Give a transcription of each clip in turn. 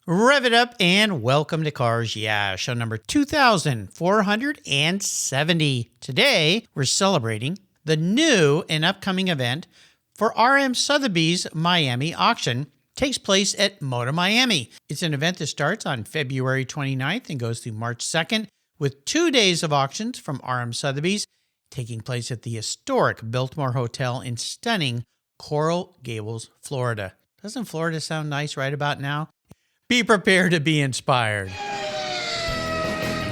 Rev it up and welcome to Cars Yeah, show number 2470. Today, we're celebrating the new and upcoming event for RM Sotheby's Miami auction. Takes place at Motor Miami. It's an event that starts on February 29th and goes through March 2nd with 2 days of auctions from RM Sotheby's taking place at the historic Biltmore Hotel in stunning Coral Gables, Florida. Doesn't Florida sound nice right about now? Be prepared to be inspired.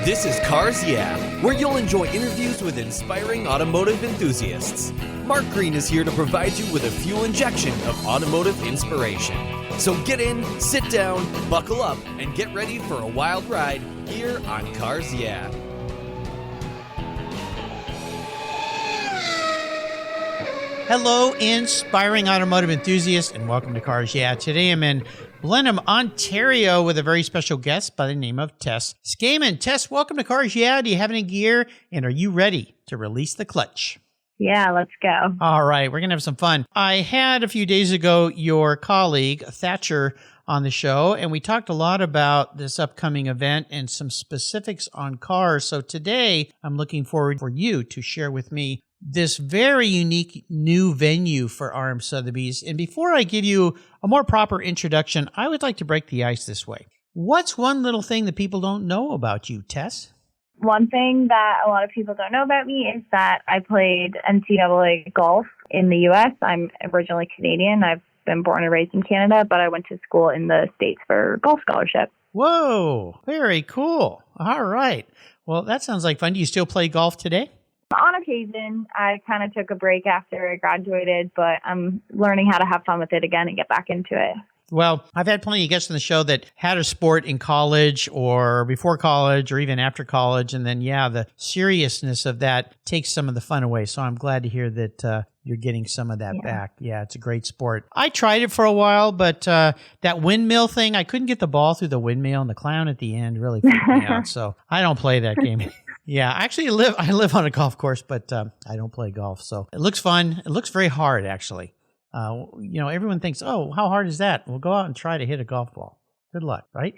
This is Cars Yeah, where you'll enjoy interviews with inspiring automotive enthusiasts. Mark Green is here to provide you with a fuel injection of automotive inspiration. So get in, sit down, buckle up, and get ready for a wild ride here on Cars Yeah. Hello, inspiring automotive enthusiasts, and welcome to Cars Yeah. Today I'm in Blenheim, Ontario with a very special guest by the name of Tess Scaman. Tess, welcome to Cars Yeah. Do you have any gear, and are you ready to release the clutch? Yeah, let's go. All right, we're going to have some fun. I had a few days ago your colleague, Thatcher, on the show, and we talked a lot about this upcoming event and some specifics on cars. So today, I'm looking forward for you to share with me this very unique new venue for RM Sotheby's. And before I give you a more proper introduction, I would like to break the ice this way. What's one little thing that people don't know about you, Tess? One thing that a lot of people don't know about me is that I played NCAA golf in the U.S. I'm originally Canadian. I've been born and raised in Canada, but I went to school in the States for golf scholarship. Whoa, very cool. All right. Well, that sounds like fun. Do you still play golf today? On occasion, I kind of took a break after I graduated, but I'm learning how to have fun with it again and get back into it. Well, I've had plenty of guests on the show that had a sport in college or before college or even after college. And then, the seriousness of that takes some of the fun away. So I'm glad to hear that you're getting some of that back. Yeah, it's a great sport. I tried it for a while, but that windmill thing, I couldn't get the ball through the windmill, and the clown at the end really freaked me out. So I don't play that game. Yeah, actually I live on a golf course, but I don't play golf. So it looks fun. It looks very hard, actually. Everyone thinks, oh, how hard is that? We'll go out and try to hit a golf ball. Good luck, right?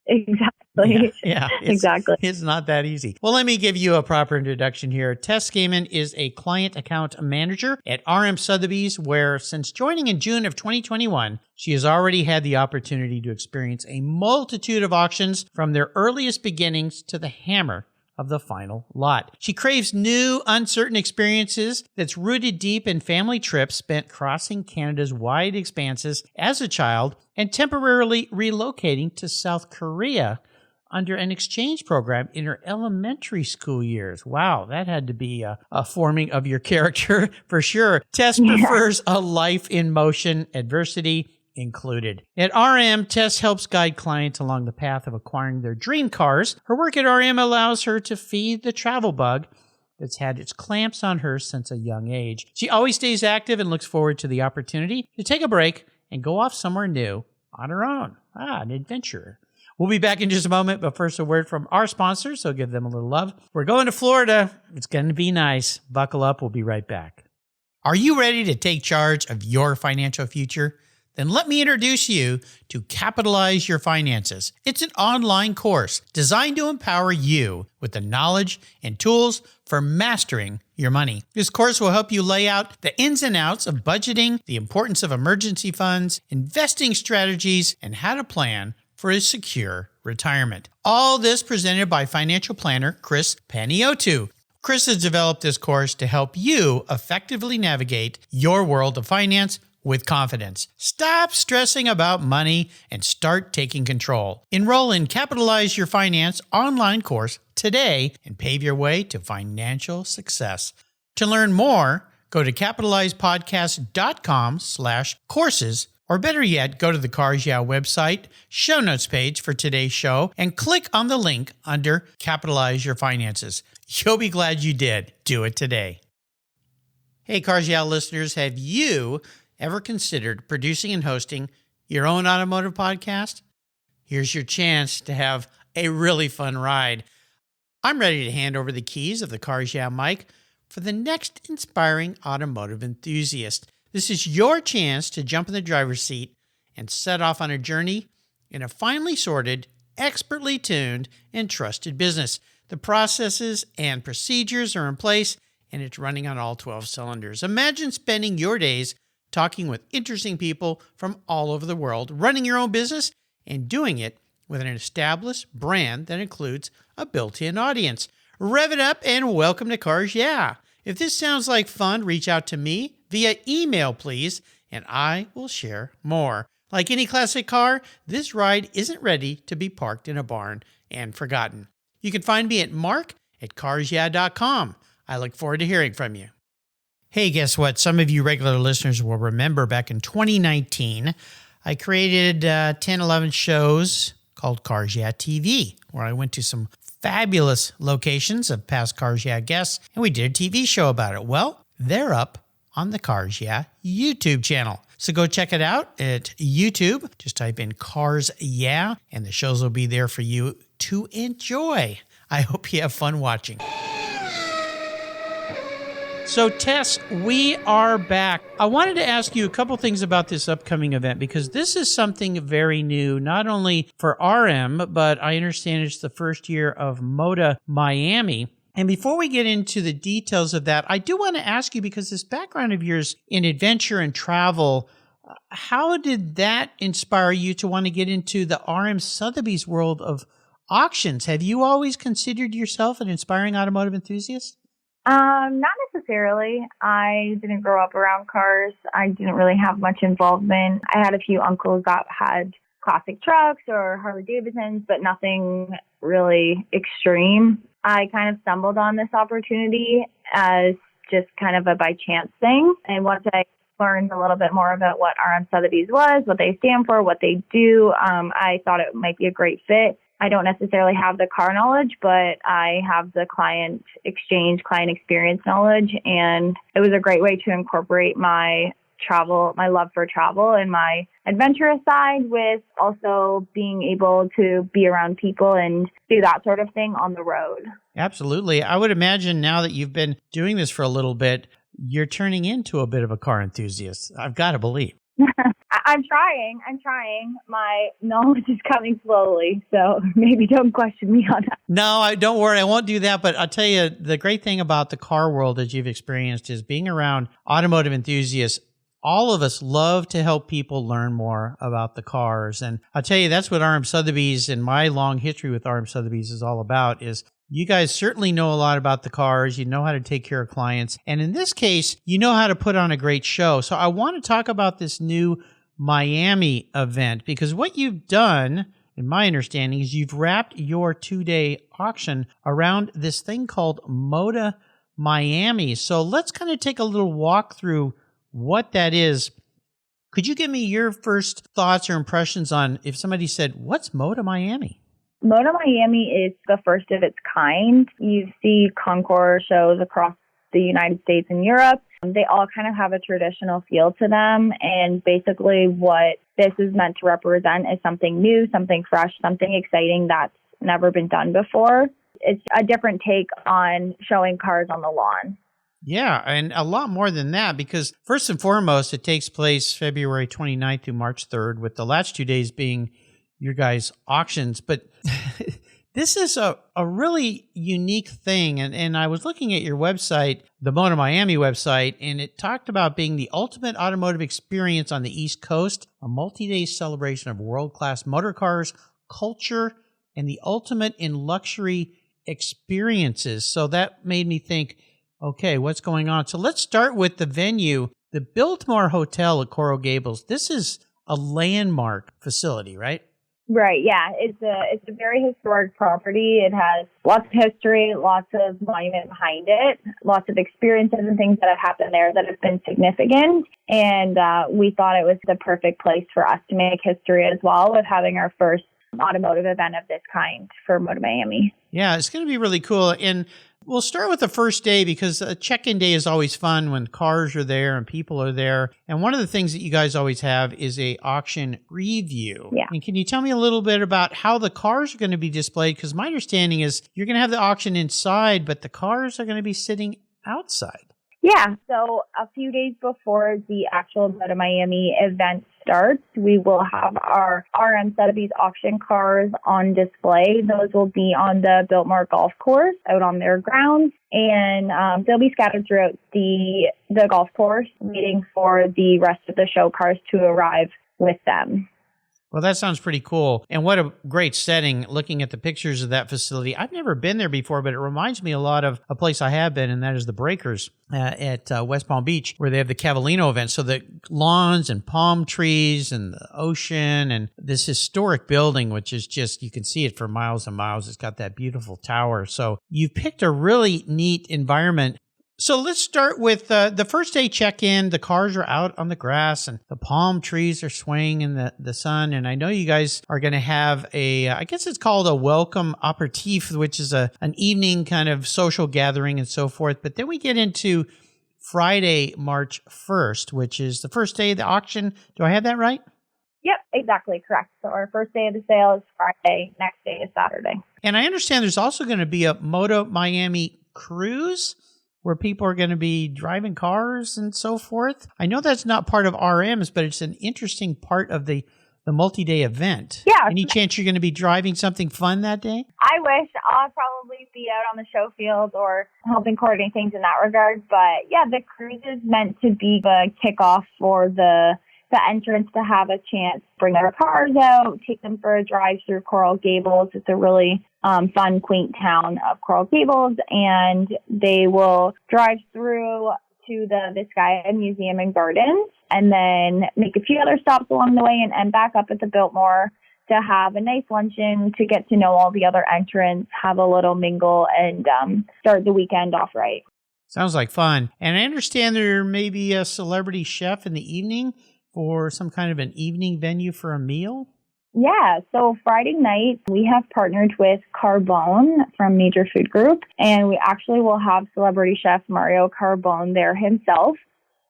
Exactly. Yeah, exactly. It's not that easy. Well, let me give you a proper introduction here. Tess Scaman is a client account manager at RM Sotheby's, where since joining in June of 2021, she has already had the opportunity to experience a multitude of auctions from their earliest beginnings to the hammer of the final lot. She craves new, uncertain experiences that's rooted deep in family trips spent crossing Canada's wide expanses as a child and temporarily relocating to South Korea under an exchange program in her elementary school years. Wow, that had to be a forming of your character for sure. Tess prefers a life in motion, adversity included. At RM, Tess helps guide clients along the path of acquiring their dream cars. Her work at RM allows her to feed the travel bug that's had its clamps on her since a young age. She always stays active and looks forward to the opportunity to take a break and go off somewhere new on her own. An adventurer. We'll be back in just a moment, but first a word from our sponsors, so give them a little love. We're going to Florida. It's going to be nice. Buckle up. We'll be right back. Are you ready to take charge of your financial future? Then let me introduce you to Capitalize Your Finances. It's an online course designed to empower you with the knowledge and tools for mastering your money. This course will help you lay out the ins and outs of budgeting, the importance of emergency funds, investing strategies, and how to plan for a secure retirement. All this presented by financial planner Chris Paniotu. Chris has developed this course to help you effectively navigate your world of finance with confidence. Stop stressing about money and start taking control. Enroll in Capitalize Your Finance online course today and pave your way to financial success. To learn more, go to capitalizepodcast.com/courses, or better yet, go to the Cars Yeah website, show notes page for today's show, and click on the link under Capitalize Your Finances. You'll be glad you did. Do it today. Hey, Cars Yeah listeners, have you ever considered producing and hosting your own automotive podcast? Here's your chance to have a really fun ride. I'm ready to hand over the keys of the Cars Yeah mic for the next inspiring automotive enthusiast. This is your chance to jump in the driver's seat and set off on a journey in a finely sorted, expertly tuned, and trusted business. The processes and procedures are in place, and it's running on all 12 cylinders. Imagine spending your days talking with interesting people from all over the world, running your own business, and doing it with an established brand that includes a built-in audience. Rev it up and welcome to Cars Yeah! If this sounds like fun, reach out to me via email, please, and I will share more. Like any classic car, this ride isn't ready to be parked in a barn and forgotten. You can find me at mark@carsyeah.com. I look forward to hearing from you. Hey, guess what? Some of you regular listeners will remember back in 2019, I created 10, 11 shows called Cars Yeah TV, where I went to some fabulous locations of past Cars Yeah guests, and we did a TV show about it. Well, they're up on the Cars Yeah YouTube channel. So go check it out at YouTube. Just type in Cars Yeah, and the shows will be there for you to enjoy. I hope you have fun watching. So, Tess, we are back. I wanted to ask you a couple things about this upcoming event, because this is something very new, not only for RM, but I understand it's the first year of MODA Miami. And before we get into the details of that, I do want to ask you, because this background of yours in adventure and travel, how did that inspire you to want to get into the RM Sotheby's world of auctions? Have you always considered yourself an inspiring automotive enthusiast? Not necessarily. I didn't grow up around cars. I didn't really have much involvement. I had a few uncles that had classic trucks or Harley Davidsons, but nothing really extreme. I kind of stumbled on this opportunity as just kind of a by chance thing. And once I learned a little bit more about what RM Sotheby's was, what they stand for, what they do, I thought it might be a great fit. I don't necessarily have the car knowledge, but I have the client exchange, client experience knowledge. And it was a great way to incorporate my travel, my love for travel and my adventurous side with also being able to be around people and do that sort of thing on the road. Absolutely. I would imagine now that you've been doing this for a little bit, you're turning into a bit of a car enthusiast. I've got to believe. I'm trying. My knowledge is coming slowly, so maybe don't question me on that. No, don't worry. I won't do that. But I'll tell you, the great thing about the car world that you've experienced is being around automotive enthusiasts. All of us love to help people learn more about the cars. And I'll tell you, that's what RM Sotheby's and my long history with RM Sotheby's is all about, is you guys certainly know a lot about the cars. You know how to take care of clients. And in this case, you know how to put on a great show. So I want to talk about this new Miami event, because what you've done, in my understanding, is you've wrapped your 2-day auction around this thing called MODA Miami. So let's kind of take a little walk through what that is. Could you give me your first thoughts or impressions on if somebody said, what's MODA Miami? MODA Miami is the first of its kind. You see concours shows across the United States and Europe. They all kind of have a traditional feel to them. And basically what this is meant to represent is something new, something fresh, something exciting that's never been done before. It's a different take on showing cars on the lawn. Yeah, and a lot more than that, because first and foremost, it takes place February 29th through March 3rd, with the last 2 days being your guys' auctions. But this is a really unique thing. And I was looking at your website, the MODA Miami website, and it talked about being the ultimate automotive experience on the East Coast, a multi-day celebration of world-class motor cars, culture, and the ultimate in luxury experiences. So that made me think, okay, what's going on? So let's start with the venue, the Biltmore Hotel at Coral Gables. This is a landmark facility, right? Right, yeah. It's a very historic property. It has lots of history, lots of monument behind it, lots of experiences and things that have happened there that have been significant. And we thought it was the perfect place for us to make history as well, with having our first automotive event of this kind for MODA Miami. Yeah, it's going to be really cool. And we'll start with the first day, because a check-in day is always fun when cars are there and people are there. And one of the things that you guys always have is a auction preview. Yeah. And can you tell me a little bit about how the cars are going to be displayed? Because my understanding is you're going to have the auction inside, but the cars are going to be sitting outside. Yeah, so a few days before the actual Go to Miami event starts, we will have our RM Sotheby's auction cars on display. Those will be on the Biltmore Golf Course out on their grounds, and they'll be scattered throughout the golf course, waiting for the rest of the show cars to arrive with them. Well, that sounds pretty cool. And what a great setting, looking at the pictures of that facility. I've never been there before, but it reminds me a lot of a place I have been, and that is the Breakers at West Palm Beach, where they have the Cavallino event. So the lawns and palm trees and the ocean and this historic building, which is just, you can see it for miles and miles. It's got that beautiful tower. So you've picked a really neat environment. So let's start with the first day check-in. The cars are out on the grass and the palm trees are swaying in the sun. And I know you guys are going to have I guess it's called a welcome aperitif, which is an evening kind of social gathering and so forth. But then we get into Friday, March 1st, which is the first day of the auction. Do I have that right? Yep, exactly correct. So our first day of the sale is Friday. Next day is Saturday. And I understand there's also going to be a Moto Miami cruise, where people are going to be driving cars and so forth. I know that's not part of RM's, but it's an interesting part of the multi-day event. Yeah. Any chance you're going to be driving something fun that day? I wish. I'll probably be out on the show field or helping coordinate things in that regard. But yeah, the cruise is meant to be the kickoff for the entrance to have a chance to bring their cars out, take them for a drive through Coral Gables. It's a really fun, quaint town of Coral Gables, and they will drive through to the Vizcaya Museum and Gardens and then make a few other stops along the way and end back up at the Biltmore to have a nice luncheon, to get to know all the other entrants, have a little mingle, and start the weekend off right. Sounds like fun. And I understand there may be a celebrity chef in the evening for some kind of an evening venue for a meal? Yeah, so Friday night, we have partnered with Carbone from Major Food Group, and we actually will have celebrity chef Mario Carbone there himself.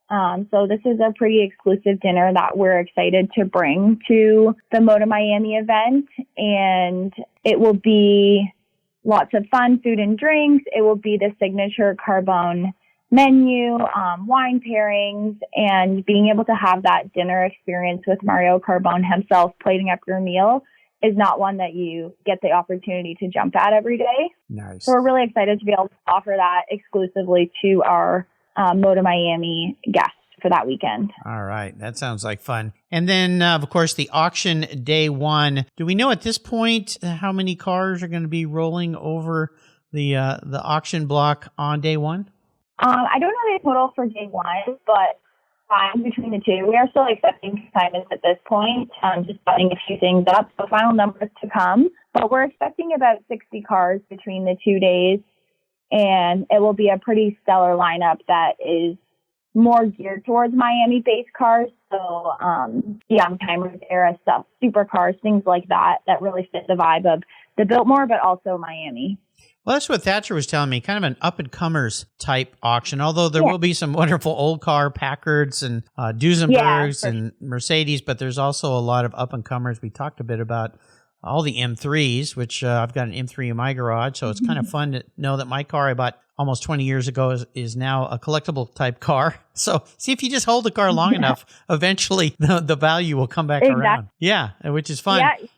So this is a pretty exclusive dinner that we're excited to bring to the Moto Miami event, and it will be lots of fun food and drinks. It will be the signature Carbone menu, wine pairings, and being able to have that dinner experience with Mario Carbone himself plating up your meal is not one that you get the opportunity to jump at every day. Nice. So we're really excited to be able to offer that exclusively to our Moto Miami guests for that weekend. All right. That sounds like fun. And then, of course, the auction day one. Do we know at this point how many cars are going to be rolling over the auction block on day one? I don't know the total for day one, but fine between the two. We are still accepting consignments at this point, just buttoning a few things up. So final numbers to come. But we're expecting about 60 cars between the 2 days, and it will be a pretty stellar lineup that is more geared towards Miami-based cars. So young timers era stuff, supercars, things like that really fit the vibe of the Biltmore, but also Miami. Well, that's what Thatcher was telling me, kind of an up-and-comers type auction, although there will be some wonderful old car Packards and Duesenbergs and Mercedes, but there's also a lot of up-and-comers. We talked a bit about all the M3s, which I've got an M3 in my garage, so it's kind of fun to know that my car I bought almost 20 years ago is now a collectible type car. So see, if you just hold the car long enough, eventually the value will come back around. Yeah, which is fun. Yeah.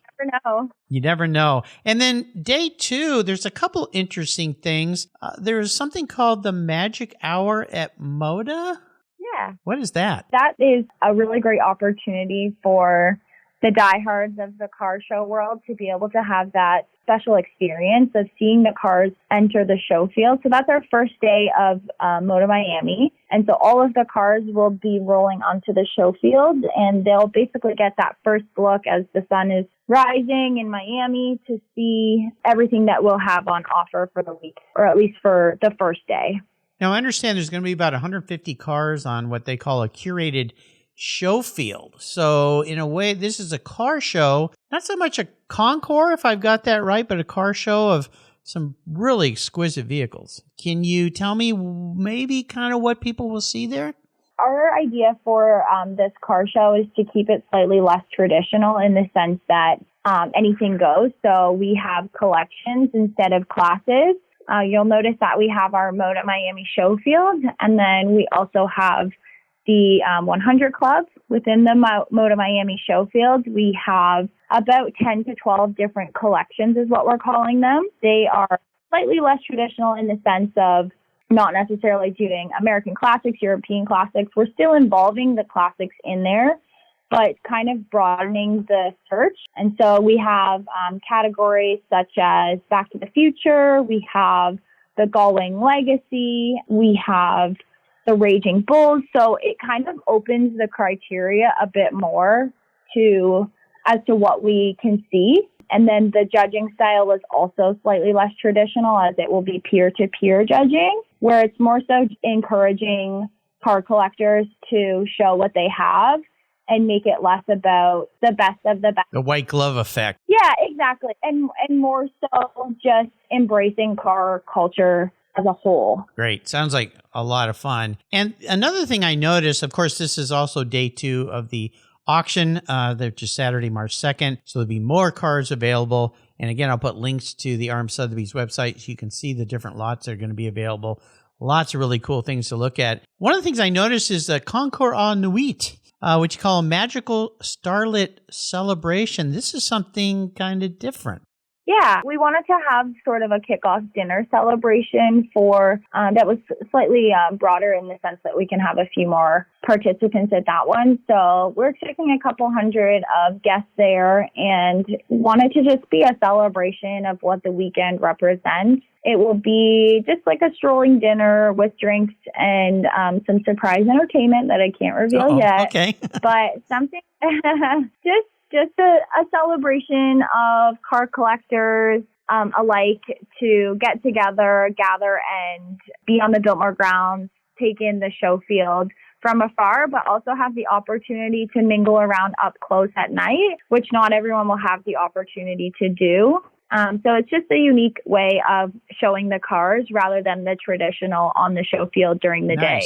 Know. You never know. And then day two, there's a couple interesting things. There's something called the Magic Hour at Moda. Yeah. What is that? That is a really great opportunity for the diehards of the car show world to be able to have that special experience of seeing the cars enter the show field. So that's our first day of Moto Miami. And so all of the cars will be rolling onto the show field, and they'll basically get that first look as the sun is rising in Miami to see everything that we'll have on offer for the week, or at least for the first day. Now, I understand there's going to be about 150 cars on what they call a curated show field. So in a way, this is a car show, not so much a concours, if I've got that right, but a car show of some really exquisite vehicles. Can you tell me maybe kind of what people will see there? Our idea for this car show is to keep it slightly less traditional in the sense that anything goes. So we have collections instead of classes. You'll notice that we have our Moda Miami show field, and then we also have the 100 Club within the Moda Miami show field. We have about 10 to 12 different collections is what we're calling them. They are slightly less traditional in the sense of not necessarily doing American classics, European classics. We're still involving the classics in there, but kind of broadening the search. And so we have categories such as Back to the Future. We have the Gullwing Legacy. We have the Raging Bulls. So it kind of opens the criteria a bit more as to what we can see. And then the judging style is also slightly less traditional, as it will be peer-to-peer judging, where it's more so encouraging car collectors to show what they have and make it less about the best of the best. The white glove effect. Yeah, exactly. And more so just embracing car culture as a whole. Great. Sounds like a lot of fun. And another thing I noticed, of course, this is also day 2 of the auction, which is Saturday, March 2nd. So there'll be more cars available. And again, I'll put links to the RM Sotheby's website so you can see the different lots that are going to be available. Lots of really cool things to look at. One of the things I noticed is the Concours à Nuit, which you call a magical starlit celebration. This is something kind of different. Yeah, we wanted to have sort of a kickoff dinner celebration for that was slightly broader in the sense that we can have a few more participants at that one. So we're expecting a couple hundred of guests there and wanted to just be a celebration of what the weekend represents. It will be just like a strolling dinner with drinks and some surprise entertainment that I can't reveal yet. Okay. But something just a celebration of car collectors alike to get together, gather, and be on the Biltmore grounds, take in the show field from afar, but also have the opportunity to mingle around up close at night, which not everyone will have the opportunity to do. So it's just a unique way of showing the cars rather than the traditional on the show field during the day.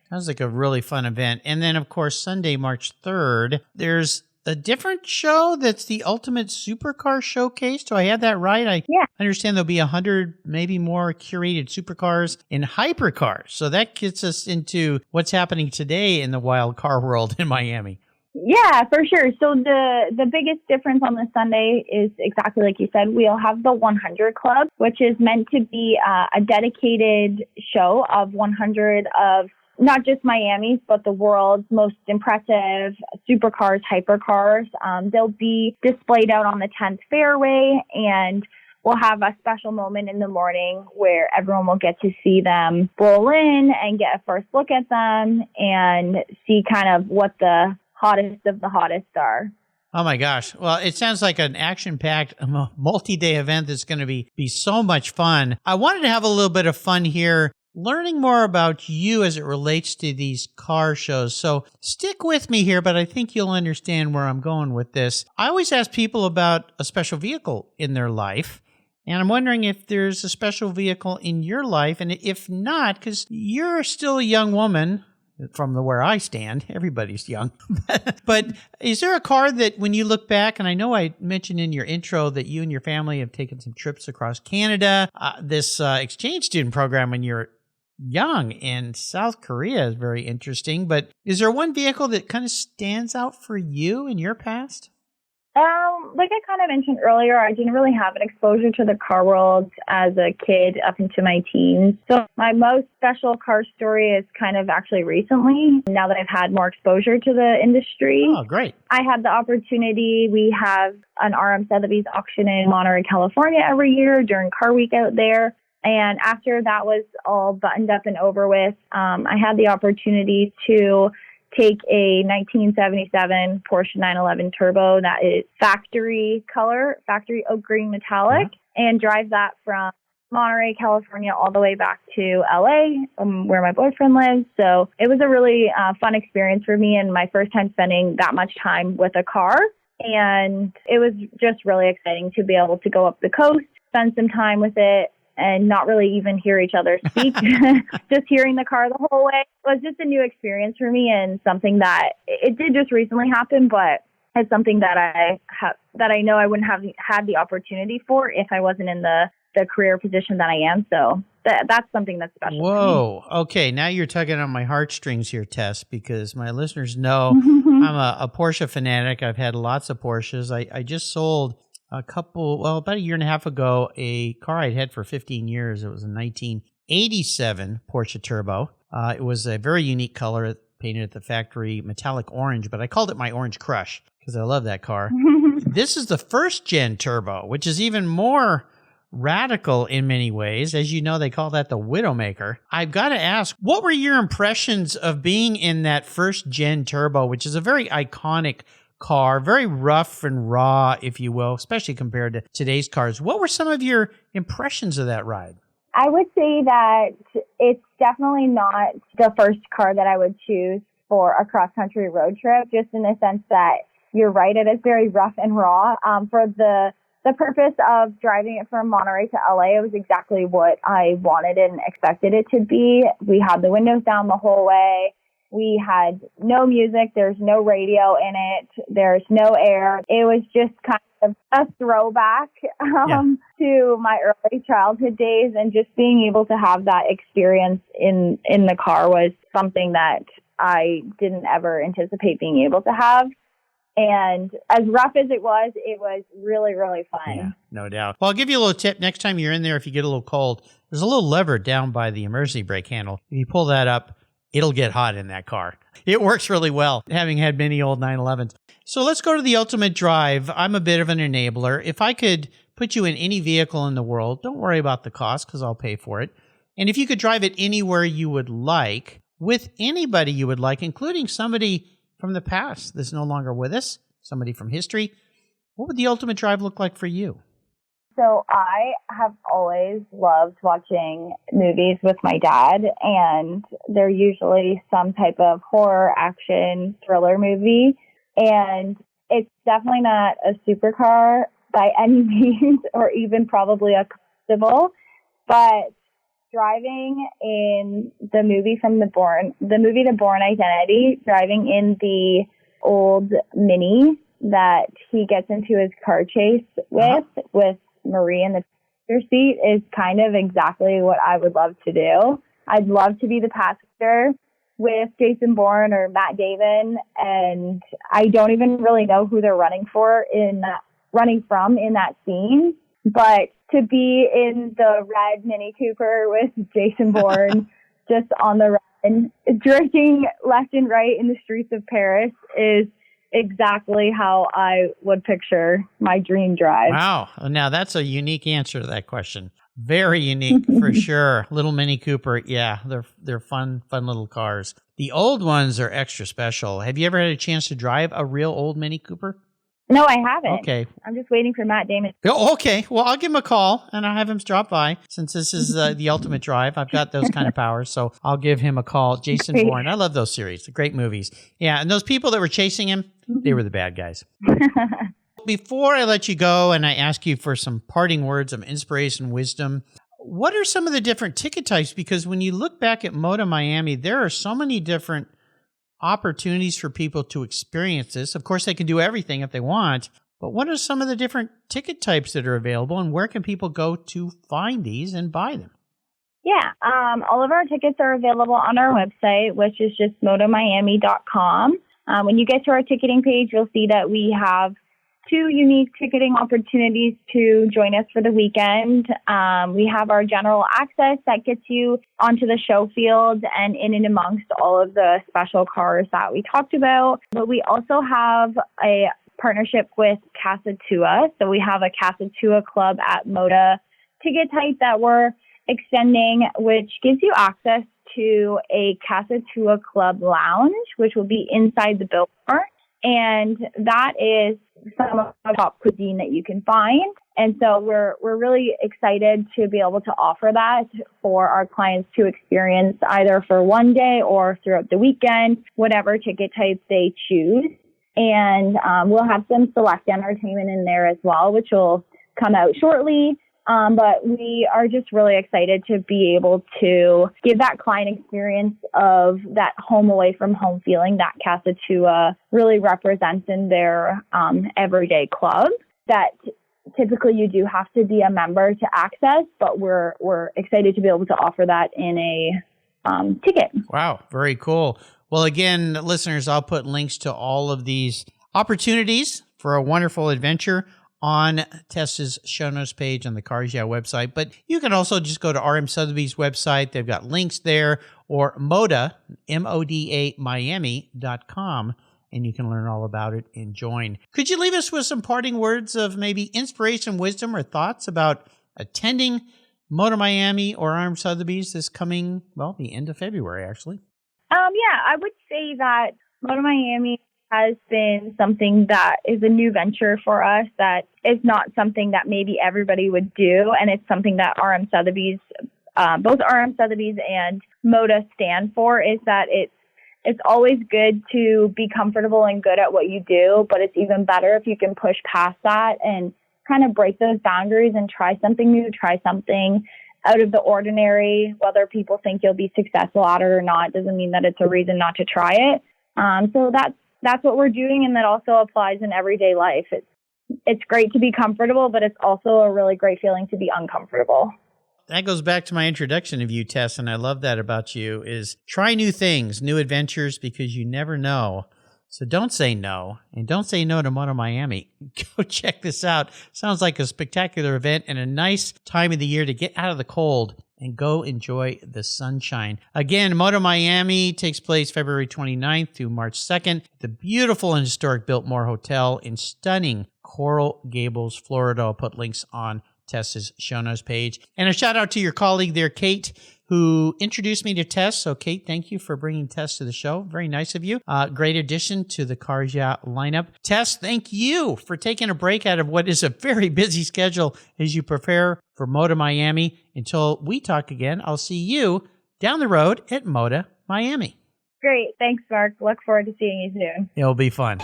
Sounds like a really fun event. And then, of course, Sunday, March 3rd, there's a different show that's the Ultimate Supercar Showcase. Do I have that right? I understand there'll be 100, maybe more curated supercars and hypercars. So that gets us into what's happening today in the wild car world in Miami. Yeah, for sure. So the biggest difference on the Sunday is exactly like you said. We'll have the 100 Club, which is meant to be a dedicated show of 100 of not just Miami's, but the world's most impressive supercars, hypercars. They'll be displayed out on the 10th fairway, and we'll have a special moment in the morning where everyone will get to see them roll in and get a first look at them and see kind of what the hottest of the hottest are. Oh my gosh. Well, it sounds like an action-packed multi-day event that's going to be so much fun. I wanted to have a little bit of fun here, learning more about you as it relates to these car shows. So stick with me here, but I think you'll understand where I'm going with this. I always ask people about a special vehicle in their life. And I'm wondering if there's a special vehicle in your life. And if not, because you're still a young woman from where I stand, everybody's young. But is there a car that when you look back, and I know I mentioned in your intro that you and your family have taken some trips across Canada, this exchange student program when you're young in South Korea is very interesting. But is there one vehicle that kind of stands out for you in your past? Like I kind of mentioned earlier, I didn't really have an exposure to the car world as a kid up into my teens. So my most special car story is kind of actually recently, now that I've had more exposure to the industry. Oh, great. I had the opportunity. We have an RM Sotheby's auction in Monterey, California every year during Car Week out there. And after that was all buttoned up and over with, I had the opportunity to take a 1977 Porsche 911 Turbo that is factory color, factory oak green metallic, and drive that from Monterey, California, all the way back to LA, where my boyfriend lives. So it was a really fun experience for me and my first time spending that much time with a car. And it was just really exciting to be able to go up the coast, spend some time with it, and not really even hear each other speak. Just hearing the car the whole way was just a new experience for me, and something that it did just recently happen, but it's something that I know I wouldn't have had the opportunity for if I wasn't in the the career position that I am. So that's something that's special. Whoa. Okay. Now you're tugging on my heartstrings here, Tess, because my listeners know I'm a Porsche fanatic. I've had lots of Porsches. I just sold about a year and a half ago, a car I'd had for 15 years. It was a 1987 Porsche Turbo. It was a very unique color, painted at the factory metallic orange, but I called it my Orange Crush because I love that car. This is the first gen turbo, which is even more radical in many ways. As you know, they call that the Widowmaker. I've got to ask, what were your impressions of being in that first gen turbo, which is a very iconic car, very rough and raw, if you will, especially compared to today's cars? What were some of your impressions of that ride? I would say that it's definitely not the first car that I would choose for a cross-country road trip, just in the sense that you're right, it is very rough and raw. For the purpose of driving it from Monterey to LA, it was exactly what I wanted and expected it to be. We had the windows down the whole way. We had no music. There's no radio in it. There's no air. It was just kind of a throwback to my early childhood days, and just being able to have that experience in the car was something that I didn't ever anticipate being able to have. And as rough as it was really, really fun. Yeah, no doubt. Well, I'll give you a little tip. Next time you're in there, if you get a little cold, there's a little lever down by the emergency brake handle. If you pull that up, it'll get hot in that car. It works really well, having had many old 911s. So let's go to the ultimate drive. I'm a bit of an enabler. If I could put you in any vehicle in the world, don't worry about the cost because I'll pay for it. And if you could drive it anywhere you would like, with anybody you would like, including somebody from the past that's no longer with us, somebody from history, what would the ultimate drive look like for you? So I have always loved watching movies with my dad, and they're usually some type of horror, action, thriller movie. And it's definitely not a supercar by any means, or even probably a convertible, but driving in the movie The Bourne Identity, driving in the old Mini that he gets into his car chase with Marie in the passenger seat is kind of exactly what I would love to do. I'd love to be the passenger with Jason Bourne or Matt Damon, and I don't even really know who they're running from in that scene, but to be in the red Mini Cooper with Jason Bourne just on the run, drifting left and right in the streets of Paris is exactly how I would picture my dream drive. Wow. Now that's a unique answer to that question. Very unique for sure. Little Mini Cooper. Yeah, they're fun little cars. The old ones are extra special. Have you ever had a chance to drive a real old Mini Cooper? No, I haven't. Okay. I'm just waiting for Matt Damon. Oh, okay. Well, I'll give him a call and I'll have him drop by since this is the ultimate drive. I've got those kind of powers, so I'll give him a call. Jason Bourne. I love those series. They're great movies. Yeah, and those people that were chasing him, they were the bad guys. Before I let you go and I ask you for some parting words of inspiration, wisdom, what are some of the different ticket types? Because when you look back at Moto Miami, there are so many different opportunities for people to experience this. Of course, they can do everything if they want, but what are some of the different ticket types that are available, and where can people go to find these and buy them? Yeah, all of our tickets are available on our website, which is just motomiami.com. When you get to our ticketing page, you'll see that we have 2 unique ticketing opportunities to join us for the weekend. We have our general access that gets you onto the show field and in and amongst all of the special cars that we talked about. But we also have a partnership with Casa Tua. So we have a Casa Tua club at Moda ticket type that we're extending, which gives you access to a Casa Tua club lounge, which will be inside the billboard. And that is some of the top cuisine that you can find. And so we're really excited to be able to offer that for our clients to experience either for one day or throughout the weekend, whatever ticket type they choose. And we'll have some select entertainment in there as well, which will come out shortly. But we are just really excited to be able to give that client experience of that home away from home feeling that Casa Tua really represents in their everyday club. That typically you do have to be a member to access, but we're excited to be able to offer that in a ticket. Wow, very cool. Well, again, listeners, I'll put links to all of these opportunities for a wonderful adventure on Tess's show notes page on the Cars Yeah website. But you can also just go to RM Sotheby's website. They've got links there, or MODA, MODA, Miami.com, and you can learn all about it and join. Could you leave us with some parting words of maybe inspiration, wisdom, or thoughts about attending Motor Miami or RM Sotheby's this coming, the end of February, actually? Yeah, I would say that Motor Miami has been something that is a new venture for us, that is not something that maybe everybody would do. And it's something that RM Sotheby's, both RM Sotheby's and MODA stand for, is that it's always good to be comfortable and good at what you do, but it's even better if you can push past that and kind of break those boundaries and try something new, try something out of the ordinary. Whether people think you'll be successful at it or not doesn't mean that it's a reason not to try it. So that's what we're doing, and that also applies in everyday life. It's great to be comfortable, but it's also a really great feeling to be uncomfortable. That goes back to my introduction of you, Tess, and I love that about you, is try new things, new adventures, because you never know. So don't say no, and don't say no to Motor Miami. Go check this out. Sounds like a spectacular event and a nice time of the year to get out of the cold and go enjoy the sunshine. Again, Motor Miami takes place February 29th through March 2nd at the beautiful and historic Biltmore Hotel in stunning Coral Gables, Florida. I'll put links on Tess's show notes page. And a shout out to your colleague there, Kate, who introduced me to Tess. So, Kate, thank you for bringing Tess to the show. Very nice of you. Great addition to the Cars Yeah lineup. Tess, thank you for taking a break out of what is a very busy schedule as you prepare for Motor Miami. Until we talk again, I'll see you down the road at Motor Miami. Great. Thanks, Mark. Look forward to seeing you soon. It'll be fun.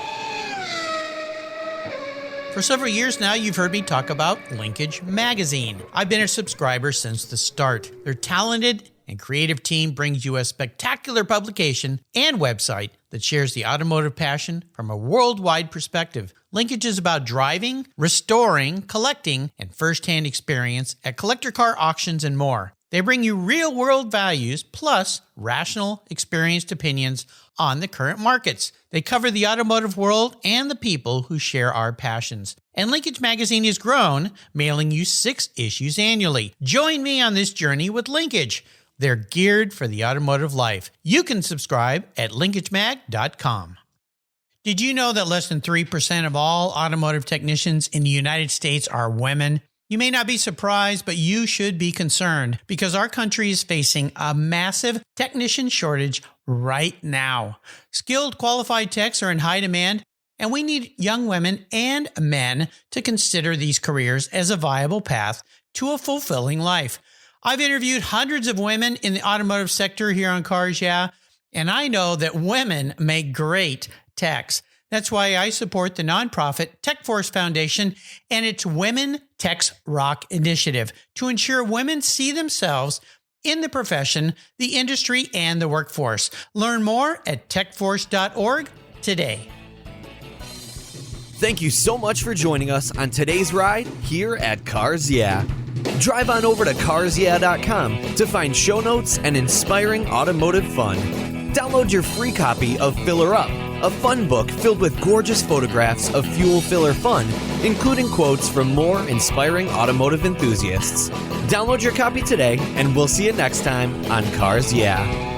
For several years now, you've heard me talk about Linkage Magazine. I've been a subscriber since the start. Their talented and creative team brings you a spectacular publication and website that shares the automotive passion from a worldwide perspective. Linkage is about driving, restoring, collecting, and first-hand experience at collector car auctions and more. They bring you real-world values plus rational, experienced opinions on the current markets. They cover the automotive world and the people who share our passions. And Linkage Magazine has grown, mailing you 6 issues annually. Join me on this journey with Linkage. They're geared for the automotive life. You can subscribe at linkagemag.com. Did you know that less than 3% of all automotive technicians in the United States are women? You may not be surprised, but you should be concerned because our country is facing a massive technician shortage right now. Skilled, qualified techs are in high demand, and we need young women and men to consider these careers as a viable path to a fulfilling life. I've interviewed hundreds of women in the automotive sector here on Cars Yeah, and I know that women make great techs. That's why I support the nonprofit Tech Force Foundation and its Women Techs Rock initiative to ensure women see themselves in the profession, the industry, and the workforce. Learn more at techforce.org today. Thank you so much for joining us on today's ride here at Cars Yeah. Drive on over to carsyeah.com to find show notes and inspiring automotive fun. Download your free copy of Filler Up, a fun book filled with gorgeous photographs of fuel filler fun, including quotes from more inspiring automotive enthusiasts. Download your copy today, and we'll see you next time on Cars Yeah.